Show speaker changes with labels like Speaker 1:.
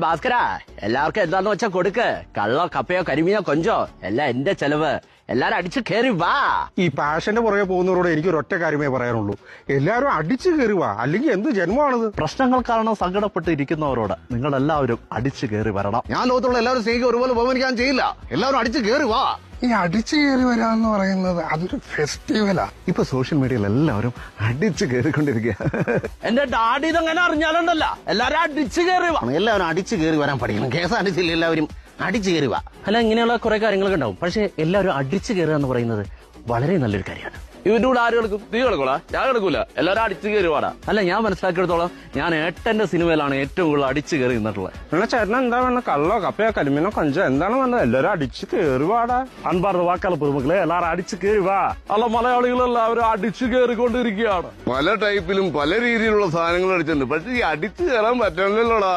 Speaker 1: ഭാസ്കര, എല്ലാവർക്കും എന്താന്ന് വെച്ചാ കൊടുക്ക്. കള്ളോ കപ്പയോ കരിമീനോ കൊഞ്ചോ എല്ലാം എന്റെ ചെലവ്. എല്ലാരും അടിച്ചു കയറി വാ.
Speaker 2: ഈ പാഷന്റെ പുറകെ പോകുന്നവരോട് എനിക്ക് ഒരൊറ്റ കാര്യമേ പറയാനുള്ളൂ, എല്ലാവരും അടിച്ചു കയറി വാ, അല്ലെങ്കിൽ എന്ത് ജന്മമാണിത്.
Speaker 3: പ്രശ്നങ്ങൾ കാരണം സങ്കടപ്പെട്ട് ഇരിക്കുന്നവരോട് നിങ്ങൾ എല്ലാവരും അടിച്ചു കയറി വരണം.
Speaker 4: ഞാൻ ലോകത്തുള്ള എല്ലാവരും സ്നേഹിക്കുക ഒരുപോലെ ബഹുമാനിക്കാൻ ചെയ്യില്ല. എല്ലാവരും അടിച്ചു കയറി വാ.
Speaker 2: ഈ അടിച്ചു കയറി വരാന്ന് പറയുന്നത് അതൊരു ഫെസ്റ്റിവലാ.
Speaker 4: ഇപ്പൊ സോഷ്യൽ മീഡിയയിൽ എല്ലാവരും അടിച്ചു കയറിക്കൊണ്ടിരിക്കുക.
Speaker 1: എന്റെ ഡാഡി ഇതെങ്ങനെ അറിഞ്ഞാലുണ്ടല്ല, എല്ലാരും അടിച്ചു കയറി വാ.
Speaker 4: എല്ലാവരും അടിച്ചു കയറി വരാൻ പഠിക്കണം. KSRTC എല്ലാവരും അടിച്ചു കയറി വാ.
Speaker 1: അല്ല, ഇങ്ങനെയുള്ള കുറെ കാര്യങ്ങളൊക്കെ ഉണ്ടാവും. പക്ഷെ എല്ലാവരും അടിച്ചു കയറുക എന്ന് പറയുന്നത് വളരെ നല്ലൊരു കാര്യമാണ്. ഇവന്റെ കൂടെ ആര് കിടക്കും? നീ കിടക്കൂടാ? ഞാൻ കിടക്കൂല. എല്ലാവരും അടിച്ചു കയറി വാടാ. അല്ല, ഞാൻ മനസ്സിലാക്കിയെടുത്തോളം ഞാൻ ഏട്ടന്റെ സിനിമയിലാണ് ഏറ്റവും കൂടുതൽ അടിച്ചു കയറി നിന്നിട്ടുള്ളത്.
Speaker 2: നിങ്ങളെ ചേട്ടൻ എന്താ വേണ്ട? കള്ളോ കപ്പയോ കരിമീനോ കൊഞ്ചോ എന്താണ് വേണ്ടത്? എല്ലാവരും അടിച്ചു കയറി വാടാ.
Speaker 3: അൻപാർന്ന വാക്കാല പൊതുമക്കളെ, എല്ലാവരും അടിച്ചു കയറി വാ.
Speaker 1: അല്ല, മലയാളികളെല്ലാവരും അടിച്ചു കയറിക്കൊണ്ടിരിക്കുകയാണ്.
Speaker 5: പല ടൈപ്പിലും പല രീതിയിലുള്ള സാധനങ്ങൾ അടിച്ചിട്ടുണ്ട്. പക്ഷെ ഈ അടിച്ചു കയറാൻ പറ്റണല്ലോടാ.